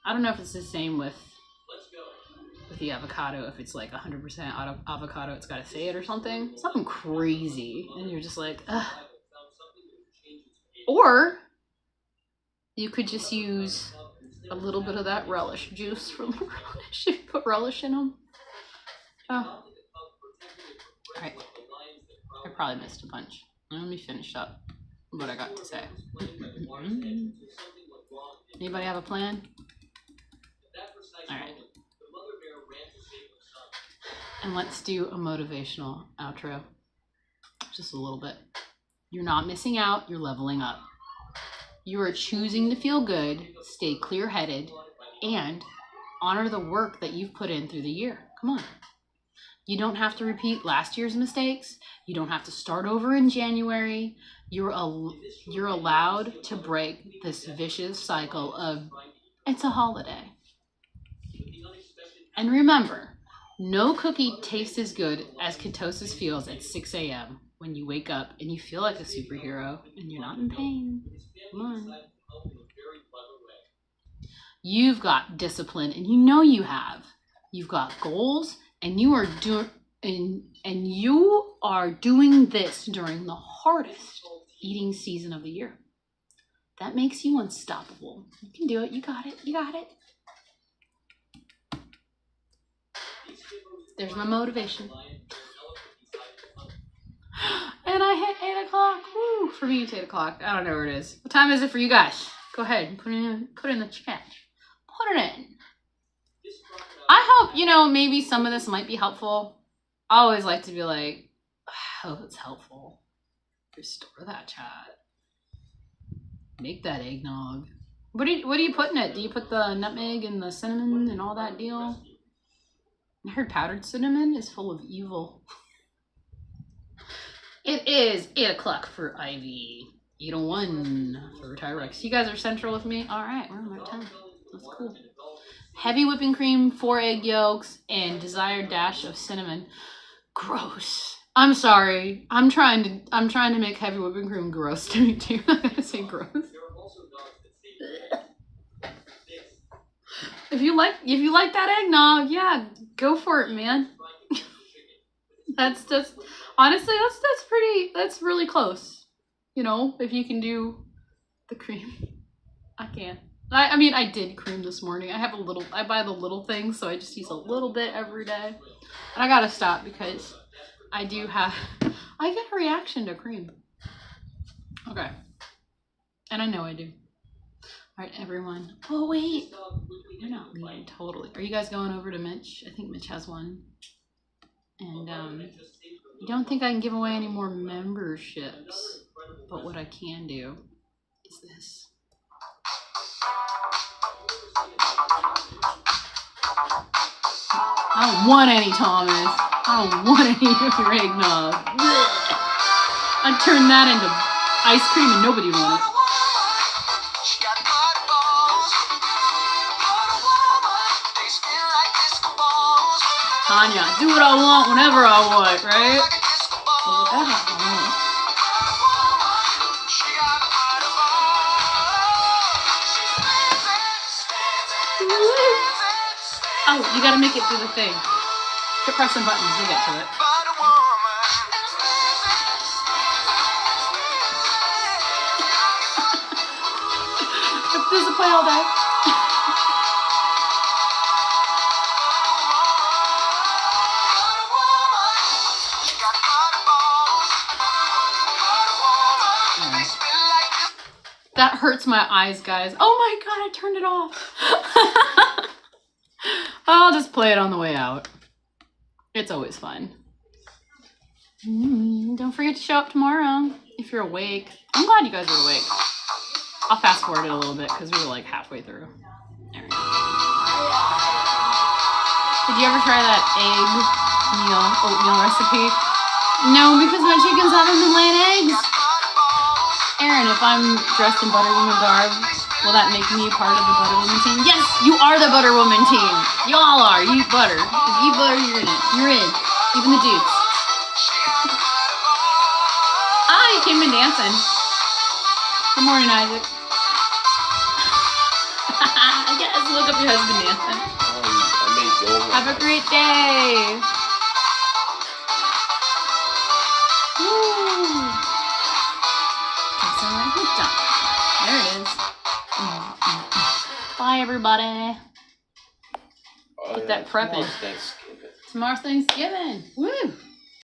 I don't know if it's the same with the avocado, if it's like 100% avocado, it's got to say it or something. Something crazy, and you're just like, ugh. Or you could just use a little bit of that relish juice from the relish. If you put relish in them. Oh. All right. I probably missed a bunch. Let me finish up what I got to say. Anybody have a plan? All right. And let's do a motivational outro. Just a little bit. You're not missing out. You're leveling up. You are choosing to feel good, stay clear-headed, and honor the work that you've put in through the year. Come on. You don't have to repeat last year's mistakes. You don't have to start over in January. You're allowed to break this vicious cycle of it's a holiday. And remember, no cookie tastes as good as ketosis feels at 6 a.m. when you wake up and you feel like a superhero and you're not in pain. Come on. You've got discipline, and you know you have. You've got goals, and you are doing this during the hardest eating season of the year. That makes you unstoppable. You can do it. You got it. You got it. There's my motivation. And I hit 8 o'clock. Woo! For me, it's 8 o'clock. I don't know where it is. What time is it for you guys? Go ahead and put it in the chat. Put it in. I hope, maybe some of this might be helpful. I always like to be like, I hope it's helpful. Restore that chat. Make that eggnog. What do you put in it? Do you put the nutmeg and the cinnamon and all that deal? I heard powdered cinnamon is full of evil. It is 8 o'clock for Ivy. 8:01 for Tyrex. You guys are central with me? All right, we're on our time. That's cool. Heavy whipping cream, 4 egg yolks, and desired dash of cinnamon. Gross. I'm sorry. I'm trying to make heavy whipping cream gross to me too. I'm gonna say gross. If you like that eggnog, yeah, go for it, man. That's just honestly that's really close. If you can do the cream. I can't. I mean I did cream this morning. I buy the little things, so I just use a little bit every day. And I gotta stop because I get a reaction to cream. Okay. And I know I do. All right, everyone. Oh, wait. You're not leaving totally. Are you guys going over to Mitch? I think Mitch has one. And I don't think I can give away any more memberships. But what I can do is this. I don't want any Thomas. I don't want any of your eggnog. I'd turn that into ice cream and nobody would want it. Tanya, do what I want whenever I want, right? Oh, you gotta make it through the thing. Keep pressing buttons, you'll get to it. There's a play all day. That hurts my eyes, guys. Oh my god, I turned it off. I'll just play it on the way out. It's always fun. Don't forget to show up tomorrow if you're awake. I'm glad you guys are awake. I'll fast forward it a little bit because we were like halfway through. There we go. Did you ever try that oatmeal recipe? No, because my chickens haven't been laying eggs. Aaron, if I'm dressed in Butter Woman garb, will that make me part of the Butter Woman team? Yes, you are the Butter Woman team. Y'all are. You eat butter. If you eat butter, you're in it. You're in. Even the dudes. Ah, you came in dancing. Good morning, Isaac. Yes, look up your husband dancing.
I made yoga.
Have a great day. Woo. Done. everybody.
Oh,
Get that prepping.
Tomorrow's Thanksgiving.
Tomorrow's Thanksgiving. Woo!